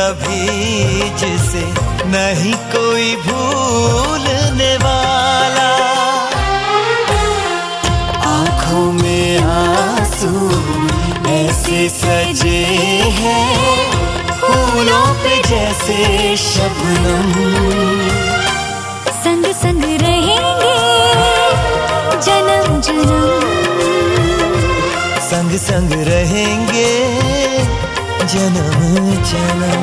कभी जिसे नहीं कोई भूलने वाला। आंखों में आंसू ऐसे सजे हैं फूलों पे जैसे शबनम। संग संग रहेंगे जन्म जन्म, संग संग रहेंगे जन्म जन्म।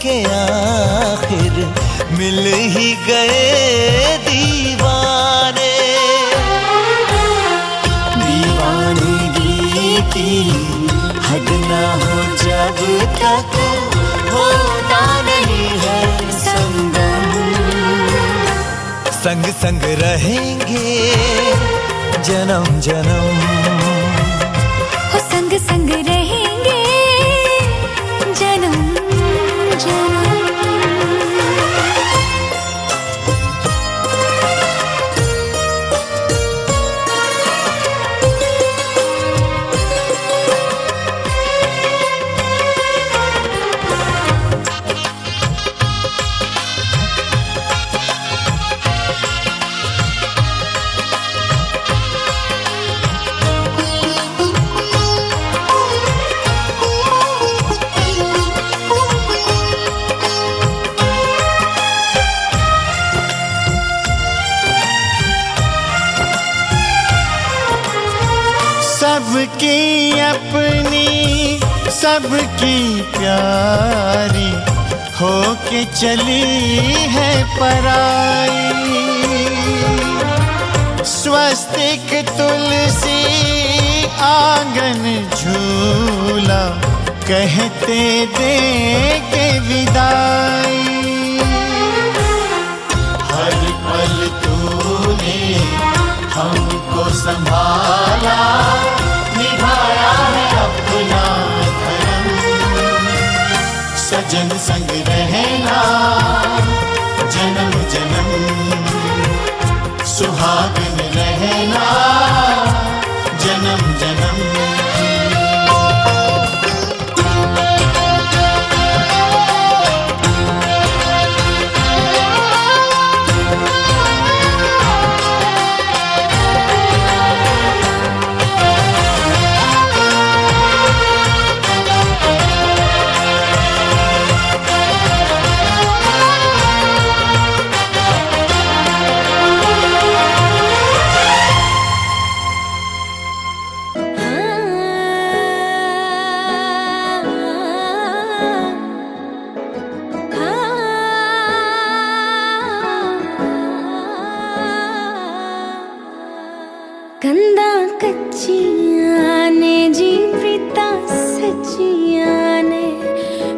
के आखिर मिल ही गए दीवाने। दीवानगी की हद ना हो जब तक होता नहीं है संगम। संग संग रहेंगे जन्म जन्म, हो संग संग रहेंगे जन्म जन्म। सबकी अपनी सबकी प्यारी होके चली है पराई। स्वस्तिक तुलसी आंगन झूला कहते दे के विदाई। हर पल तूने हमको संभाला, निभाया है अपना धर्म। सजन संग रहना जन्म जन्म, सुहागन रहना जन्म जन्म। कंधा कच्चियां ने जी प्रीता सच्चियां ने,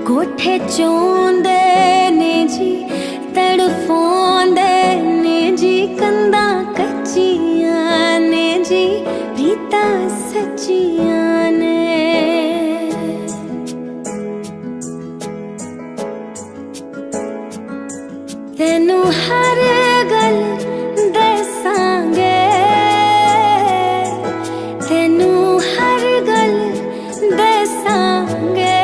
कोठे चोंदे ने जी तड़फोंदे ने जी। कंधा कच्चियां ने जी प्रीता सच्चियां ने। तेनू हर गल दसांगे, तेनू हर गल दसांगे,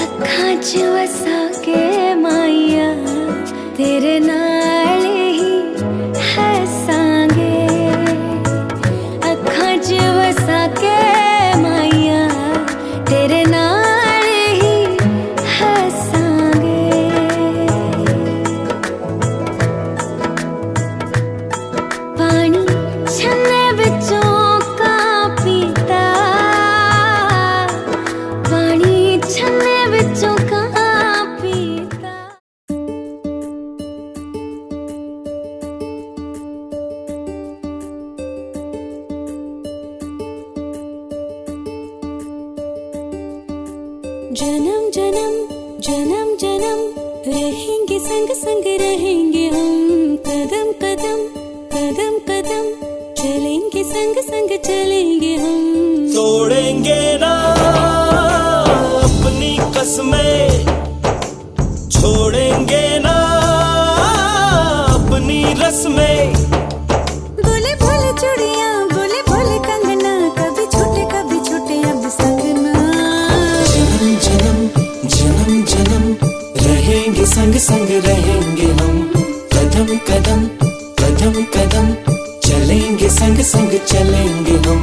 अखां च वसा जन्म जन्म जन्म जन्म रहेंगे संग संग रहेंगे हम, कदम कदम कदम कदम चलेंगे संग संग चलेंगे हम। तोड़ेंगे ना अपनी कसमें, छोड़ेंगे ना अपनी रस्में। बोले बोले चूड़ियां बोले बोले कंगना, कभी छूटे अब संग ना। जन्म जन्म जन्म जन्म रहेंगे संग संग रहेंगे हम, कदम कदम कदम कदम चलेंगे संग संग चलेंगे हम।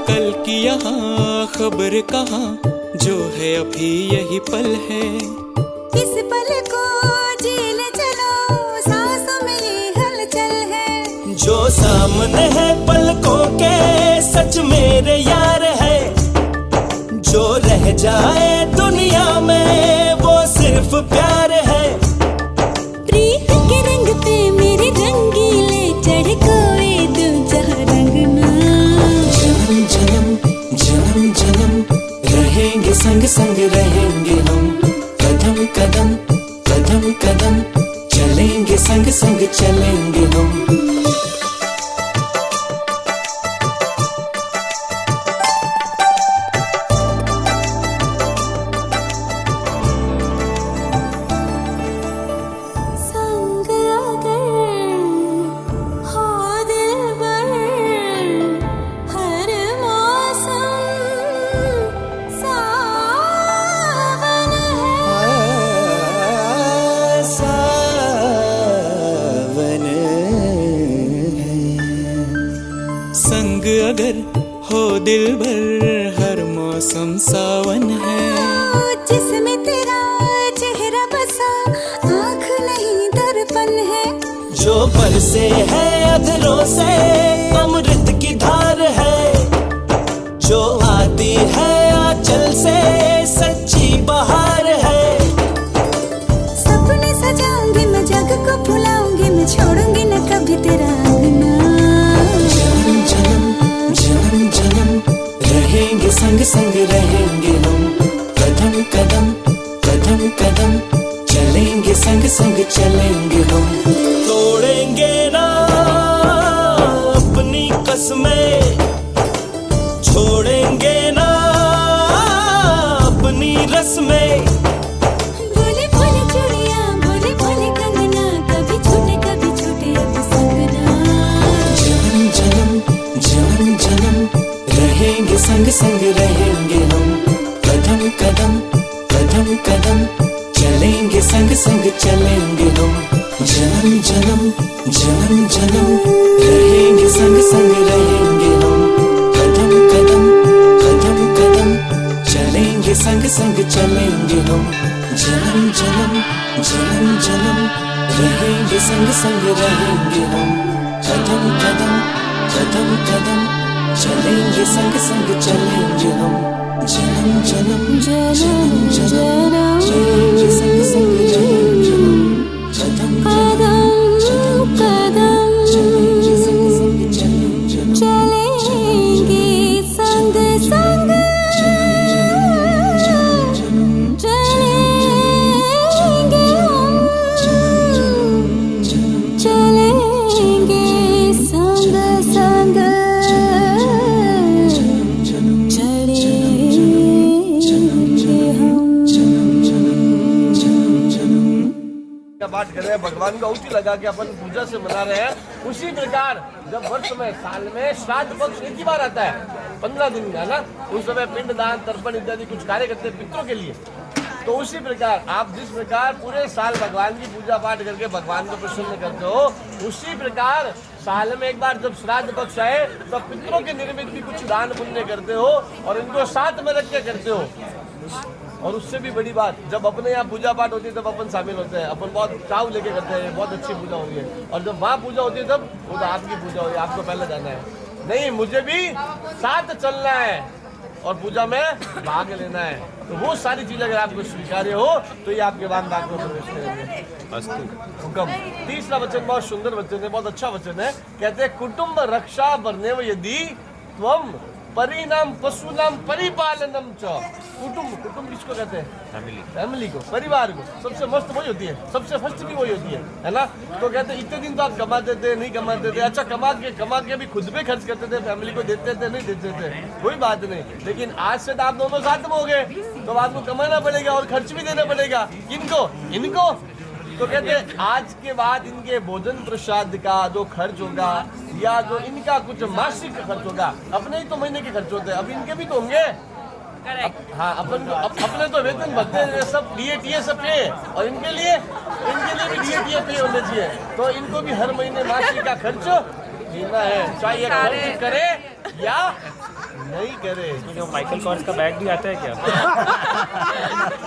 कल की यहाँ खबर कहाँ, जो है अभी यही पल है। इस पल को जीने चलो, सांसों में ये हलचल है। जो सामने है पलकों के सच मेरे यार है, जो रह जाए दुनिया में वो सिर्फ प्यार है। प्रीत के रंग पे मेरे रंगीले चढ़ कोई दूजा रंग ना। जन्म जन्म जन्म जन्म रहेंगे संग संग रहेंगे हम, कदम कदम कदम कदम चलेंगे संग संग चलेंगे हम। संग अगर हो दिलबर, हर मौसम सावन है। सावन है। संग अगर हो दिलबर हर मौसम सावन है। जिसमें तेरा चेहरा बसा, आँख नहीं दर्पण है। जो बरसे है अधरों से अमृत की धार है, जो आती है आंचल से सच्ची बहार है। सपने सजाऊंगी मैं जग को भुलाऊंगी, मैं छोड़ूंगी न कभी तेरा अंगना। जन्म जन्म जन्म जन्म रहेंगे संग संग रहेंगे हम, कदम कदम कदम कदम चलेंगे संग संग चलेंगे हम। तोड़ेंगे ना अपनी कसमें, छोड़ेंगे ना अपनी रस्में। बोले बोले चूड़ियां बोले बोले कंगना, कभी छूटे अब संग ना। जन्म जन्म जन्म जन्म रहेंगे संग संग रहेंगे हम, कदम कदम कदम कदम चलेंगे संग संग चलेंगे हम। जन्म जन्म जन्म जन्म रहेंगे संग संग रहेंगे हम, कदम कदम कदम कदम चलेंगे संग संग चलेंगे हम। जन्म जन्म जन्म जन्म रहेंगे संग संग रहेंगे हम, कदम कदम कदम कदम चलेंगे संग संग चलेंगे हम। जन्म जन्म जन्म जन्म चलेंगे संग संग रहेंगे हम, कदम कदम कदम चलेंगे संग संग चलेंगे हम। चलेंगे संग संग पाठ कर रहे हैं, भगवान का उसी लगा के अपन पूजा से मना रहे हैं। उसी प्रकार जब वर्ष में साल में श्राद्ध पक्ष एक ही बार आता है 15 दिन का ना, उस समय पिंड दान तर्पण इत्यादि कुछ कार्य करते हैं पितरों के लिए। तो उसी प्रकार आप जिस प्रकार पूरे साल भगवान की पूजा पाठ करके भगवान को प्रसन्न करते हो, उसी प्रकार साल में एक बार जब श्राद्ध पक्ष आए तो पितरों के निर्मित भी कुछ दान पुण्य करते हो और इनको साथ में रख के करते हो। और उससे भी बड़ी बात, जब अपने यहाँ पूजा पाठ होती है तब अपन शामिल होते हैं, अपन बहुत चाव लेके करते हैं, बहुत अच्छी पूजा हो रही है। और जब वहाँ पूजा होती है तब वो तो आपकी पूजा हो रही है, आपको पहले जाना है। नहीं, मुझे भी साथ चलना है, और पूजा में भाग लेना है। तो वो सारी चीजें अगर आपको स्वीकार्य हो तो ये आपके वाम भाग में प्रवेश करेंगे। हुक्म। तीसरा वचन बहुत सुंदर वचन है, बहुत अच्छा वचन है। कहते हैं कुटुंब रक्षा वर्णेव यदि त्वम परिणाम पशुनाम परिपालनम च। कुटुंब किसको कहते हैं? फैमिली को, परिवार को। सबसे मस्त वही होती है, सबसे फर्स्ट भी वही होती है ना। तो कहते हैं इतने दिन तो आप कमाते थे, नहीं कमाते थे, अच्छा कमा के भी खुद पे खर्च करते थे, फैमिली को देते थे, नहीं देते थे, कोई बात नहीं। लेकिन आज से तो आप दोनों साथ में हो गए, तो आपको कमाना पड़ेगा और खर्च भी देना पड़ेगा। किनको? इनको। तो कहते हैं आज के बाद इनके भोजन प्रसाद का जो खर्च होगा या जो इनका कुछ मासिक खर्च होगा, अपने ही तो महीने के खर्च होते हैं, अब इनके भी तो होंगे। हाँ, अपने तो वेतन भत्ते हैं, सब डीए सब पे, और इनके लिए भी डीए पे होने चाहिए। तो इनको भी हर महीने मासिक का खर्च देना है, चाहे खर्च करे या नहीं करे। जो माइकल कॉर्स का बैग भी आता है क्या?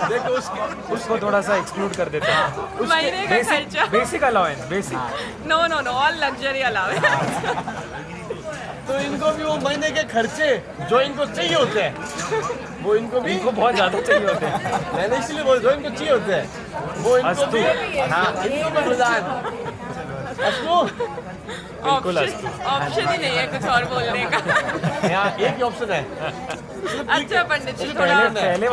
देखो उसको थोड़ा सा एक्सक्लूड कर देते हैं। महीने का खर्चा। Basic allowance, basic. Know all luxury allowance. तो इनको भी वो महीने के खर्चे जो इनको चाहिए होते हैं, वो इनको बहुत ज्यादा चाहिए होते हैं। मैंने इसलिए बोल, जो इनको चाहिए होते हैं वो इनको भी, हाँ, इनको भी प्रदान। ऑप्शन ही नहीं है कुछ और बोलने का। यहाँ एक ही ऑप्शन है। अच्छा पंडित जी, पहले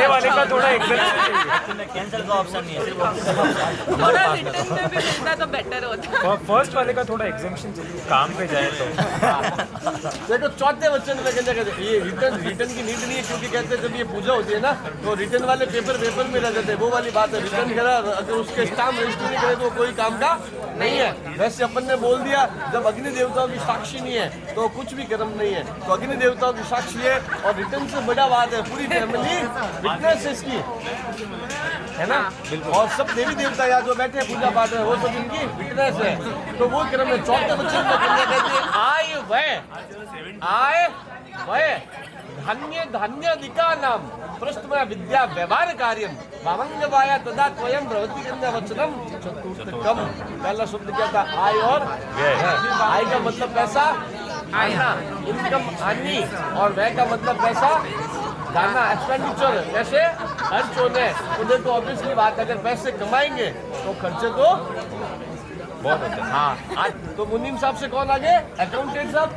वाले का थोड़ा एग्जेम्पशन कैंसिल का ऑप्शन नहीं है, थोड़ा रिटर्न में भी मिलता तो बेटर होता। फर्स्ट वाले का थोड़ा एग्जेम्पशन चाहिए, काम पे जाए तो। देखो चौथे वचन में कहते ये रिटर्न की नीड नहीं है, क्योंकि कहते हैं जब ये पूजा होती है ना तो रिटर्न वाले पेपर में रह जाते हैं, वो वाली बात है। रिटर्न करा, अगर उसके स्टाम्प रजिस्टर नहीं करे तो कोई काम का नहीं है। वैसे अपन ने बोल दिया जब अग्नि देवताओं की साक्षी नहीं है तो कुछ भी कर्म नहीं है, तो अग्नि देवताओं की साक्षी है और रिटर्न से बड़ा बात है, पूरी फैमिली विटनेस है इसकी, है ना। और सब देवी देवता यहाँ जो बैठे पूजा पाठ है वो सब इनकी विटनेस है। तो वो क्रम में चौथे वचन में कन्या कहती है आय वय धन्य धन्य दिका नाम पृष्ठमय विद्या व्यवहार कार्यम भावंगवाया तदा त्वयं भवति कन्या वचनम चतुर्थकम। पहला शब्द क्या था? आय और आय का मतलब पैसा आना, इनकम आनी, और व्यय का मतलब पैसा जाना, एक्सपेंडिचर, पैसे खर्च होने। तो देखो ऑब्वियसली बात, अगर पैसे कमाएंगे तो खर्चे तो बहुत होते हैं। हाँ, आज तो मुनीम साहब से कौन आगे? अकाउंटेंट साहब।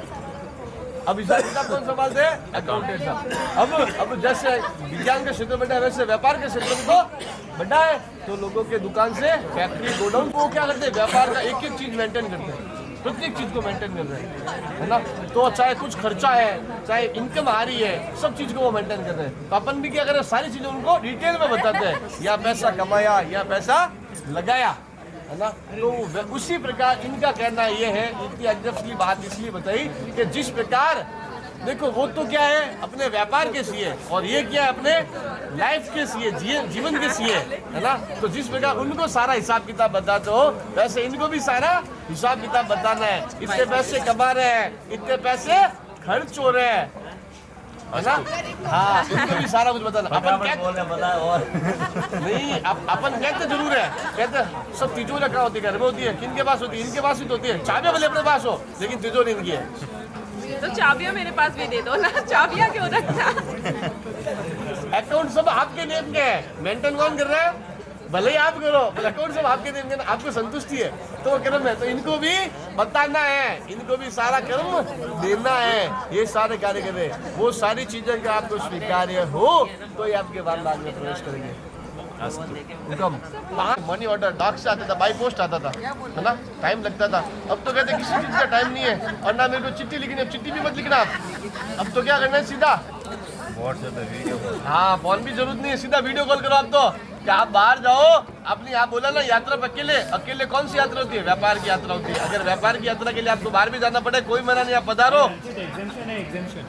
अब हिसाब किताब कौन संभालते हैं? अकाउंटेंट साहब। अब जैसे विज्ञान के क्षेत्र में वैसे व्यापार के क्षेत्र में तो बड़ा है, तो लोगों के दुकान से फैक्ट्री गोडाउन को क्या करते हैं? व्यापार का एक एक चीज मेंटेन करते हैं, प्रत्येक चीज को मेंटेन कर रहे हैं, है ना। तो चाहे कुछ खर्चा है, चाहे इनकम आ रही है, सब चीज को वो मेंटेन कर रहे हैं। तो अपन भी क्या करें? सारी चीजें उनको डिटेल में बताते हैं, या पैसा कमाया या पैसा लगाया, है ना। तो उसी प्रकार इनका कहना ये है, इतनी एग्जैक्टली बात इसलिए बताई कि जिस प्रकार देखो वो तो क्या है अपने व्यापार के सीए, और ये क्या है अपने लाइफ के सीए, जीवन के सीए, है ना। तो जिस प्रकार उनको सारा हिसाब किताब बताते हो, वैसे इनको भी सारा हिसाब किताब बताना है। इतने पैसे कमा रहे हैं, इतने पैसे खर्च हो रहे हैं, है ना। हाँ, उनको भी सारा कुछ बताना। अपन नहीं, अपन कहते जरूर है, कहते सब तिजोरी कहाँ होती है? घर में होती है। किनके पास होती है? इनके पास ही तो होती है। चाबियां भले अपने पास हो, लेकिन तिजोरी इनकी है। तो चाबियां मेरे पास भी दे दो ना, चाबियां क्यों रखना? अकाउंट सब आपके नेम के है, मेंटेन कौन कर रहा है? भले ही आप करो, अकाउंट सब आपके नेम के, आपको संतुष्टि है तो वो कर्म है। तो इनको भी बताना है, इनको भी सारा कर्म देना है, ये सारे कार्य कर रहे हैं। वो सारी चीजें अगर आपको स्वीकार्य हो तो ये आपके वाम भाग में प्रवेश करेंगे। मनी ऑर्डर डाक से आता था, बाई पोस्ट आता था, है ना, टाइम लगता था। अब तो कहते किसी चीज का टाइम नहीं है, और ना मेरे को चिट्ठी लिखनी है, चिट्ठी भी मत लिखना आप। अब तो क्या करना है? सीधा हाँ, फोन भी जरूरत नहीं है, सीधा वीडियो कॉल करो। आप तो क्या आप बाहर जाओ, अपनी आप बोला ना यात्रा पे अकेले कौन सी यात्रा होती है? व्यापार की यात्रा होती है। अगर व्यापार की यात्रा के लिए आपको बाहर भी जाना पड़े, कोई मना नहीं, आप पधारो।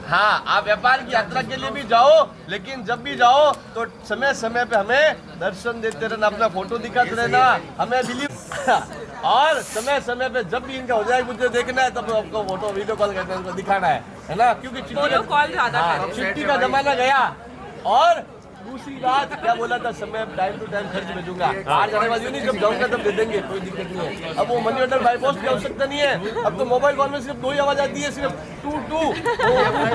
हाँ, आप व्यापार की यात्रा के लिए भी जाओ, लेकिन जब भी जाओ तो समय समय पे हमें दर्शन देते रहना, अपना फोटो दिखाते रहना, हमें बिलीव और समय समय पे जब भी इनका हो जाए मुझे देखना है तब आपको फोटो वीडियो कॉल करके उनको दिखाना है ना। क्योंकि चिट्ठी का जमाना गया और दूसरी बात क्या बोला था, समय टाइम टू टाइम खर्च भेजूंगा। बाहर जाने वाली नहीं, जब जाऊंगा तब दे देंगे, कोई दिक्कत नहीं है। अब वो मनी ऑर्डर बाई पोस्ट की आवश्यकता नहीं है। अब तो मोबाइल फोन में सिर्फ 2 ही आवाज आती है, सिर्फ टू टू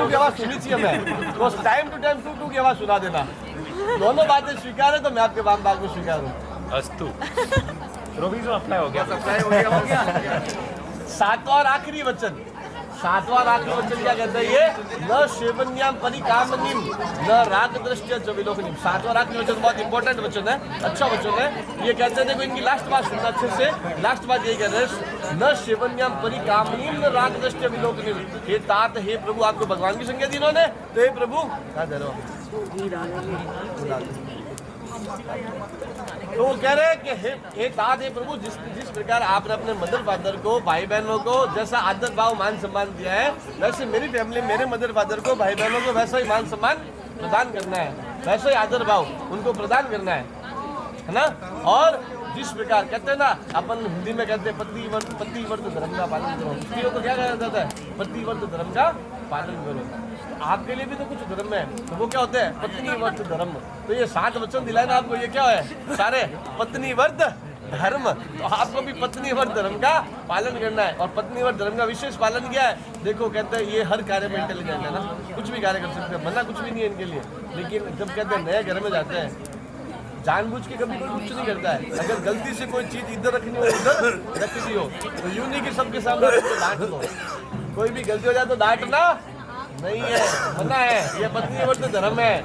की आवाज सुनी चाहिए हमें, तो टाइम टू टाइम टू की आवाज सुना देना। दोनों बातें स्वीकार है तो मैं आपके बाम बाग में स्वीकार हूँ। अस्तु प्रोविजो अप्लाई हो गया, हो गया। सातवां और आखिरी वचन, सातवां और आखिरी वचन क्या कहता है ये, न सेवन्याम परिकामनीम न राग दृष्टि च विलोकनीम। सातवां और आखिरी वचन बहुत इंपॉर्टेंट वचन है, अच्छा वचन है। ये कहते हैं, देखो इनकी लास्ट बात सुनना अच्छे से, लास्ट बात यही कह रहे हैं, न सेवन्याम परिकामनीम न राग दृष्टि विलोकनीम। हे तात, हे प्रभु, आपको भगवान की संज्ञा दी इन्होंने, तो हे प्रभु क्या दे रहे हो, तो वो कह रहे हैं कि हे तात, हे प्रभु, जिस प्रकार आपने अपने मदर फादर को, भाई बहनों को जैसा आदर भाव मान सम्मान दिया है, वैसे मेरी फैमिली मेरे मदर फादर को, भाई बहनों को वैसा ही मान सम्मान प्रदान करना है, वैसा ही आदर भाव उनको प्रदान करना है ना। और जिस प्रकार कहते हैं ना, अपन हिंदी में कहते हैं पतिव्रत धर्म का पालन करो। स्त्रियों को क्या कहा जाता है, पतिव्रत धर्म का पालन करो। आपके लिए भी तो कुछ धर्म है, तो वो क्या होते हैं, पत्नीव्रत धर्म। तो ये 7 वचन दिलाए ना आपको, ये क्या है, सारे पत्नीव्रत धर्म। तो आपको भी पत्नीव्रत धर्म का पालन करना है। और पत्नीव्रत धर्म का विशेष पालन क्या है, देखो कहते हैं ये हर कार्य में इंटेलिजेंट है ना, कुछ भी कार्य कर सकते हैं, मना कुछ भी नहीं है इनके लिए। लेकिन जब कहते हैं नए घर में जाते हैं, जानबूझ के कभी कोई कुछ नहीं करता है। अगर गलती से कोई चीज इधर रखनी हो उधर रख दी हो, तो यूं नहीं कि सबके सामने डांट लो। कोई भी गलती हो जाए तो डांटना नहीं है, मना है, ये पत्नीव्रत धर्म है।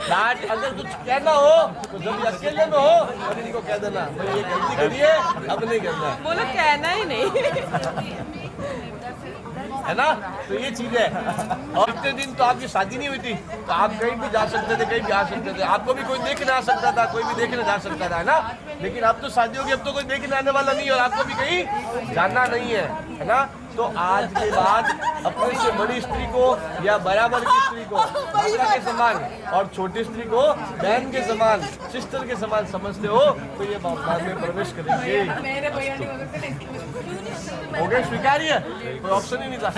डांट अगर कुछ कहना हो तो जब ये अकेले में हो तब इनको कह देना, भाई ये गलती करी है, अब नहीं करना है, बोलो कहना ही नहीं है ना। तो ये चीज है। और इतने दिन तो आपकी शादी नहीं हुई थी, तो आप कहीं भी जा सकते थे, कहीं भी आ सकते थे, आपको भी कोई देखने आ सकता था, कोई भी देखने जा सकता था, है ना। लेकिन अब तो शादी होगी, अब तो कोई देखने आने वाला नहीं है और आपको भी कहीं जाना नहीं है ना। तो आज के बाद अपने से बड़ी स्त्री को या बराबर की स्त्री को माता के समान और छोटी स्त्री को बहन के समान, सिस्टर के समान समझते हो, तो ये बात में प्रवेश करेंगे। हो गए स्वीकार्य, कोई ऑप्शन ही नहीं था।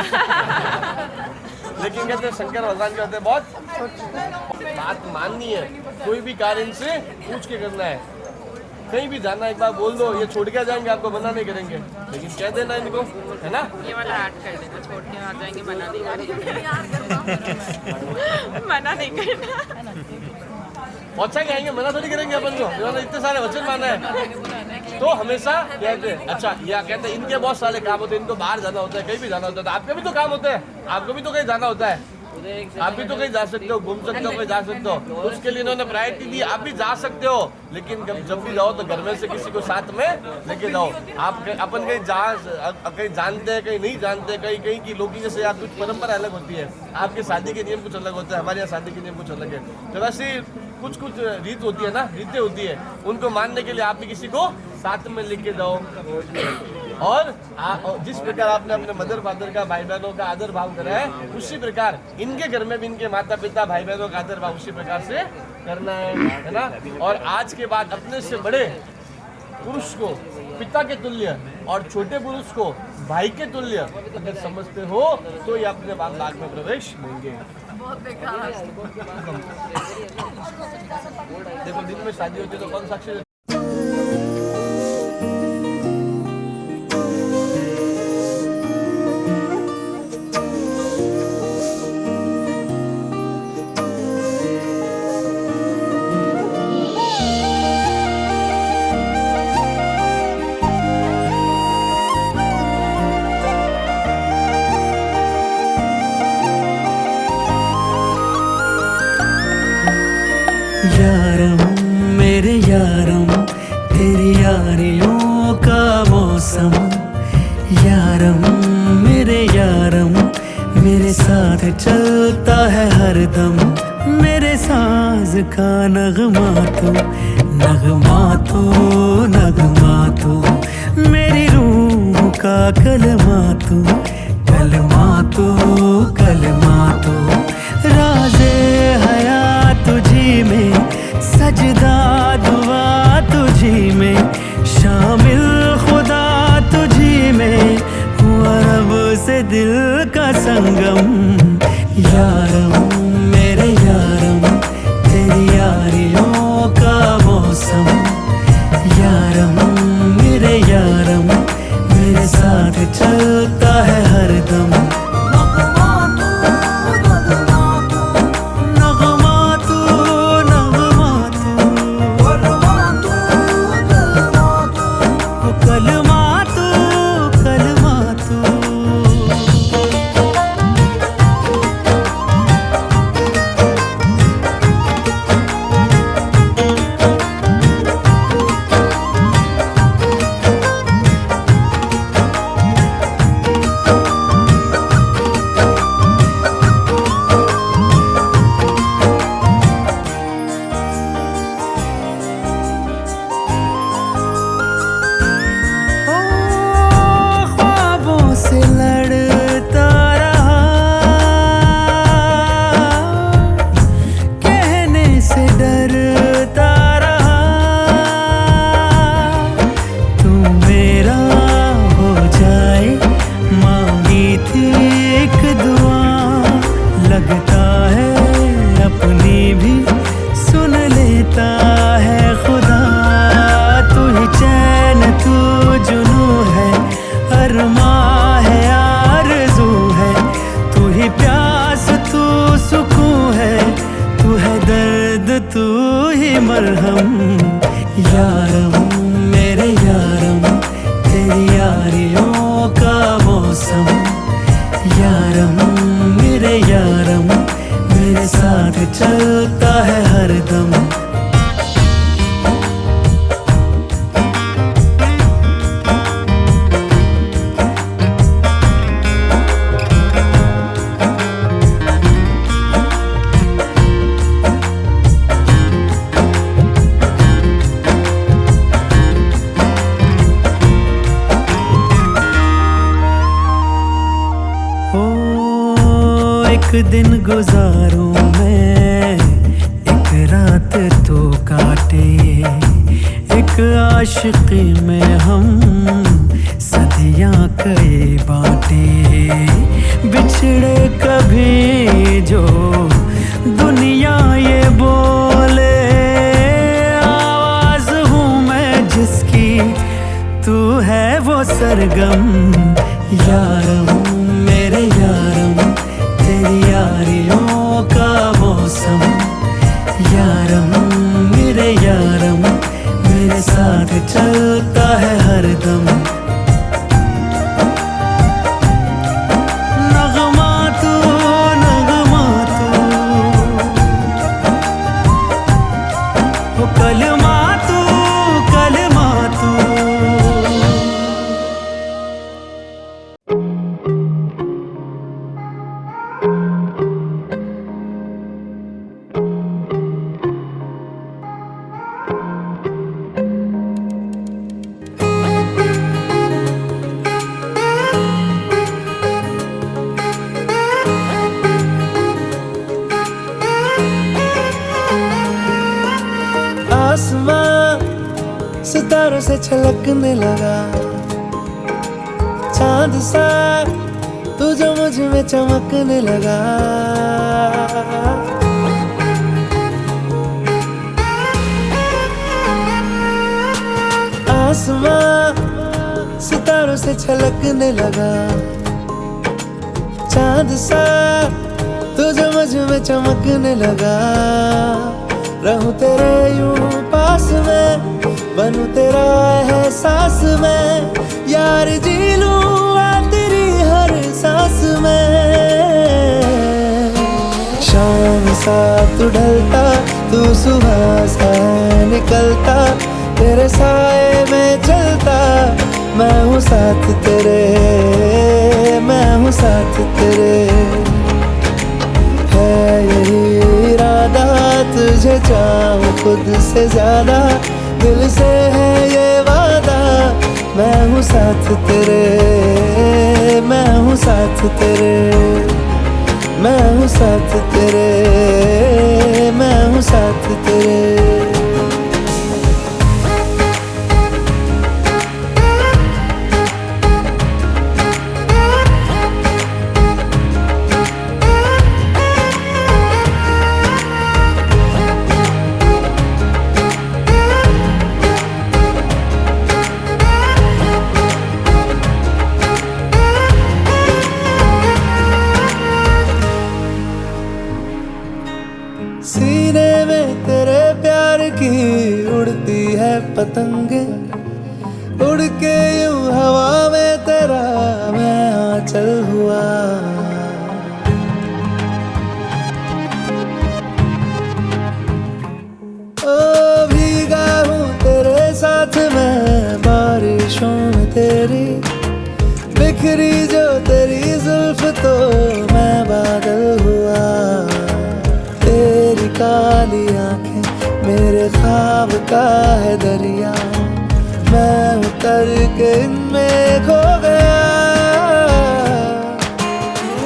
लेकिन कहते हैं शंकर भगवान कहते हैं बहुत बात माननी है, कोई भी कार्य इनसे पूछ के करना है। कहीं भी जाना एक बार बोल दो, ये छोड़ के जाएंगे, आपको मना नहीं करेंगे, लेकिन कह देना इनको, है ना। ये वाला ऐड कर देना, छोड़ के आ जाएंगे, मना नहीं करेंगे मना नहीं करना, पहुंचा के आएंगे, मना थोड़ी करेंगे अपन को, इन्होंने इतने सारे वचन माना है। तो हमेशा कहते हैं, अच्छा या कहते हैं इनके बहुत सारे काम होते हैं, इनको बाहर जाना होता है, कहीं भी जाना होता है, तो आपके भी तो काम होते हैं, आपको भी तो कहीं जाना होता है, आप भी तो कहीं जा सकते हो, घूम सकते हो, कहीं जा सकते हो, उसके लिए इन्होंने प्रायोरिटी दी। आप भी जा सकते हो, लेकिन जब भी जाओ तो घर में से किसी को साथ में लेके जाओ। आप अपन कहीं जानते हैं, कहीं नहीं जानते, कहीं कहीं की लोग जैसे आप कुछ परंपरा अलग होती है, आपके शादी के नियम कुछ अलग होते हैं, हमारे यहाँ शादी के नियम कुछ अलग है। तो वैसे कुछ रीत होती है ना, रीतें होती है, उनको मानने के लिए आप भी किसी को साथ में लेके जाओ। और जिस प्रकार आपने अपने मदर फादर का, भाई बहनों का आदर भाव करा है, उसी प्रकार इनके घर में भी इनके माता पिता, भाई बहनों का आदर भाव उसी प्रकार से करना है ना। और आज के बाद अपने से बड़े पुरुष को पिता के तुल्य और छोटे पुरुष को भाई के तुल्य अगर समझते हो तो ये अपने बाग में प्रवेश देंगे। देखो दिन में शादी होती है तो कौन साक्षी यारम मेरे यारम, तेरी यारियों का मौसम, यारम मेरे यारम, मेरे साथ चलता है हरदम, मेरे साज का नगमा तो, नगमा तो, नगमा तो, मेरी रूह का कलमा तो, कलमा तो, कलमा तो, राज़े हया तुझी में, सजदा दुआ तुझी में, शामिल खुदा तुझी में, हुआ रब से दिल का संगम। यारम मेरे यारम, मरहम यारम मेरे यारम तेरी यारियों का मौसम यारम मेरे यारम मेरे साथ चलता है हरदम एक दिन गुजारूं मैं एक रात तो काटे एक आशिकी में हम सदियां कई बाटे बिछड़े कभी जो दुनिया ये बोले आवाज हूँ मैं जिसकी तू है वो सरगम यारम मेरे यारम तेरी यारियों का मौसम यारम मेरे यारम मेरे साथ चलता है हरदम नगमा तू ओ कलमा तू आसमां सितारों से छलकने लगा चांद सा तू जो मुझ में चमकने लगा आसमां सितारों से छलकने लगा चांद सा तू जो मुझ में चमकने लगा रहूं तेरे यूं पास में बनूं तेरा एहसास में यार जी लूं तेरी हर सांस में शाम सा तू ढलता तू सुबह सा निकलता तेरे साए में चलता मैं हूँ साथ तेरे मैं हूँ साथ तेरे है यही इरादा तुझे चाहूं खुद से ज्यादा दिल से है ये वादा मैं हूँ साथ तेरे मैं हूँ साथ तेरे मैं हूँ साथ तेरे मैं हूँ साथ तेरे सीने में तेरे प्यार की उड़ती है पतंगे उड़ के यूं हवा में तेरा मैं आंचल हुआ ओ भीगा हूँ तेरे साथ मैं बारिशों में तेरी बिखरी जो तेरी जुल्फ तो मैं बादल हुआ तेरी काली आंखें मेरे ख्वाब का है दरिया मैं उतर के इनमें खो गया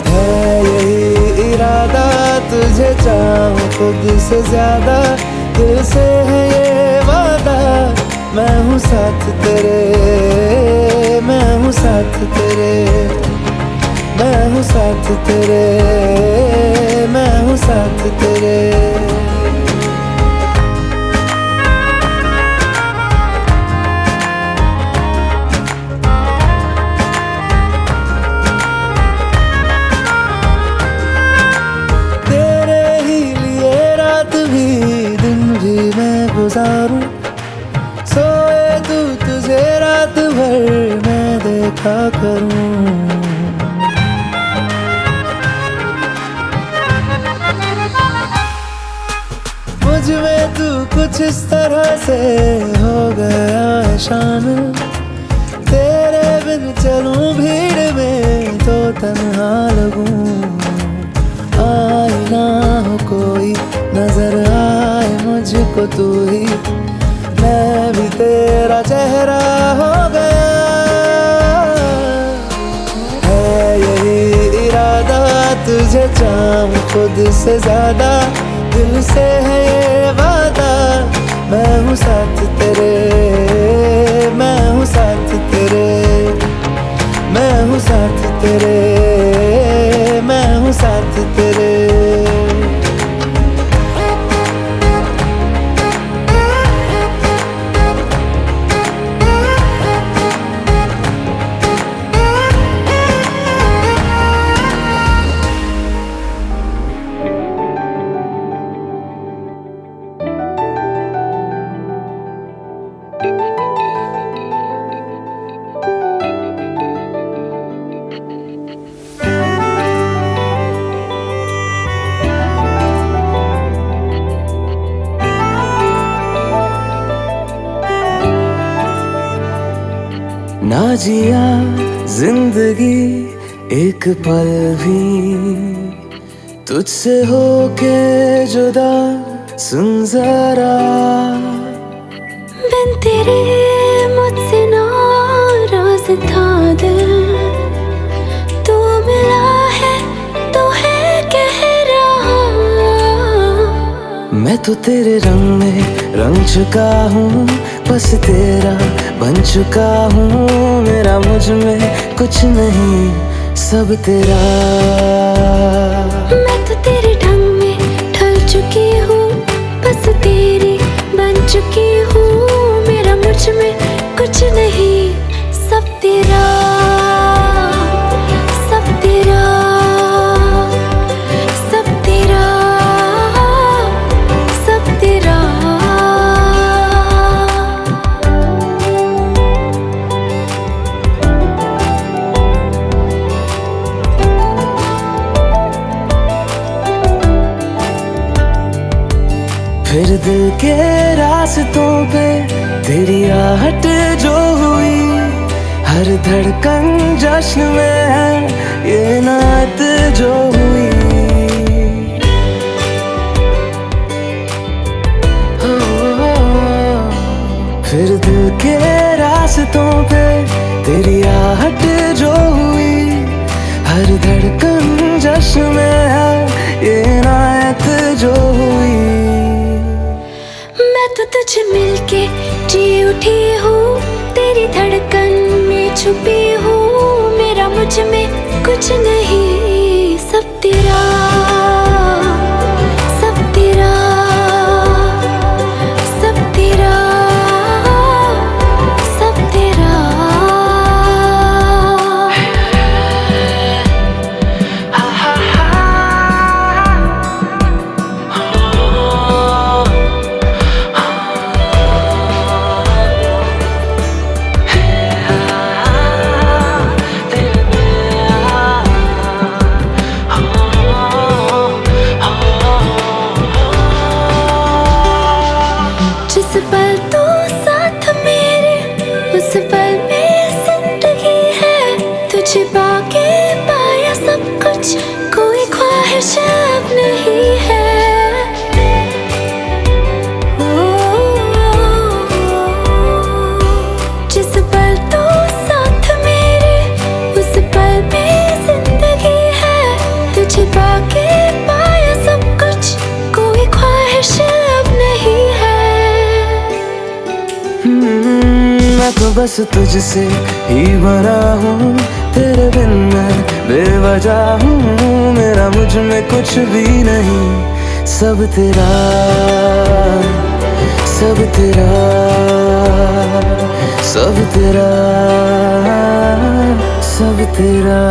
है यही इरादा तुझे चाहूं खुद से ज्यादा दिल से है ये वादा मैं हूँ साथ तेरे मैं हूँ साथ तेरे मैं हूँ साथ तेरे मैं हूँ साथ तेरे तेरे ही लिए रात भी दिन भी मैं क्या करूं। मुझ में तू कुछ इस तरह से हो गया है शामिल, तेरे बिन चलूं भीड़ में तो तन्हा लगूं। आए ना हो कोई नजर आए मुझको तू ही, मैं भी तेरा चेहरा हो गया। है यही इरादा तुझे चाहूं खुद से ज्यादा, दिल से है ये वादा। मैं हूँ साथ तेरे, मैं हूँ साथ तेरे, मैं हूँ साथ तेरे, मैं हूँ साथ तेरे। ना जिया जिंदगी एक पल भी तुझसे होके जुदा, सुन जरा बिन तेरे मुझसे नाराज था दिल, तू मिला है तो है कह रहा। मैं तो तेरे रंग में रंग चुका हूँ, बस तेरा बन चुका हूँ। मेरा मुझ में कुछ नहीं, सब तेरा। मैं तो तेरे ढंग में ढल चुकी हूँ, बस तेरी बन चुकी हूँ। मेरा मुझ में कुछ नहीं, सब तेरा, सब तेरा, सब तेरा, सब तेरा। फिर दिल के रास्तों पे तेरी आहट जो हुई, हर धड़कन जश्न में है ये नात जो हुई। फिर दिल के रास्तों पे तेरी आहट जो हुई, हर धड़कन जश्न में है ये नात जो हुई। मैं तो तुझे मिलके जी उठी हूँ, तेरी धड़कन में छुपी हूँ। मेरा मुझ में कुछ नहीं, सब तेरा, सब तेरा, सब तेरा, सब तेरा। जिस पल तो साथ मेरे, उस पल में जिंदगी है। तुझे पाके पाया सब कुछ, कोई ख्वाहिश अब नहीं है। जिस पल तो साथ मेरे, उस पल में जिंदगी है। तुझे पाके पाया सब कुछ, कोई ख्वाहिश अब नहीं है। मैं तो बस तुझसे ही बना हूँ, तेरे बिन मैं बेवजह हूँ। मेरा मुझ में कुछ भी नहीं, सब तेरा, सब तेरा, सब तेरा, सब तेरा।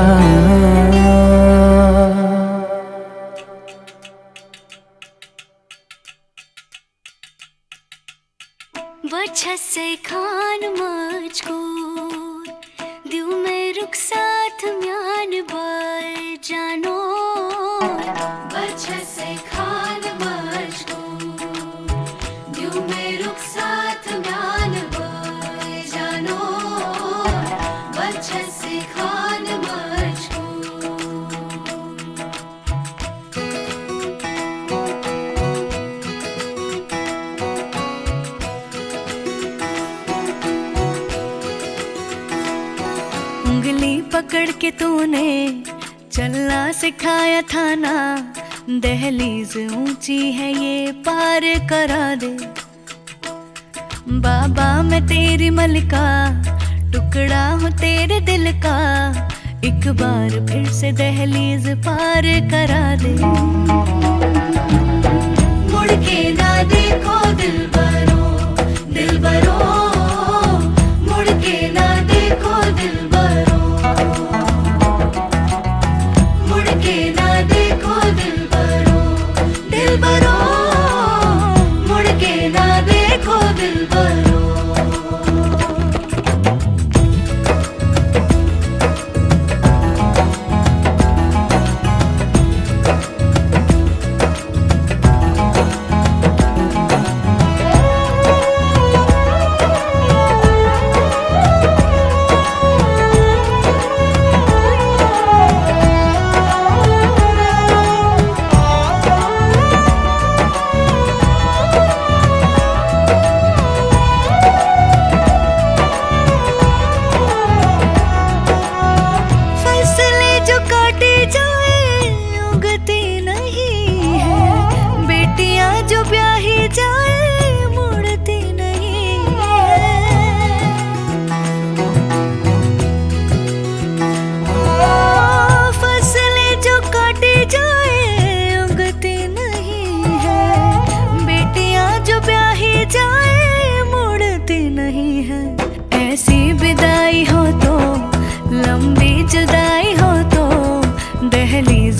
वजह से खान मुझको दिल में से खान मशगूल यूं में रुख साथ म्यान बाय जानो बच्चे से खान मशगूल उंगली पकड़ के तूने चलना सिखाया था ना, दहलीज ऊंची है ये पार करा दे। बाबा मैं तेरी मलिका, टुकड़ा हूँ तेरे दिल का, एक बार फिर से दहलीज पार करा दे। मुड़ के ना देखो दिलबरो, दिलबरो, मुड़ के ना देखो दिलबरो, मुड़ के ना देखो दिलबरो, दिलबरो, मुड़ के ना देखो दिलबरो।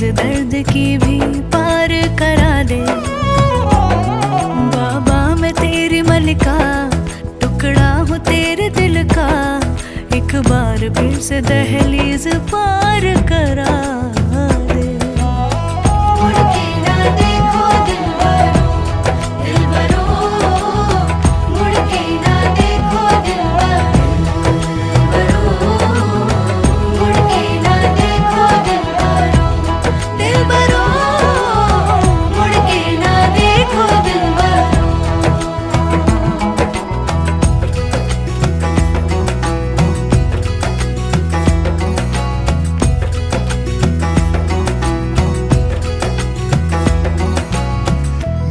दर्द की भी पार करा दे। बाबा मैं तेरी मलिका, टुकड़ा हूँ तेरे दिल का, एक बार फिर से दहलीज पार करा दे। मुड़ के ना देखो दिलबरो, दिलबरो, मुड़ के ना देखो दिलबरो, मुड़ के ना देखो दिलबरो, दिलबरो, मुड़ के ना देखो दिलबरो।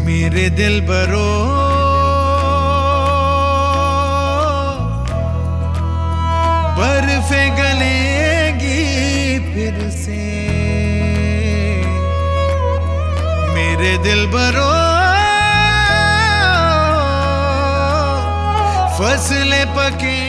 मेरे दिलबरो बर्फे गलेगी फिर से, मेरे दिलबरो फसलें पके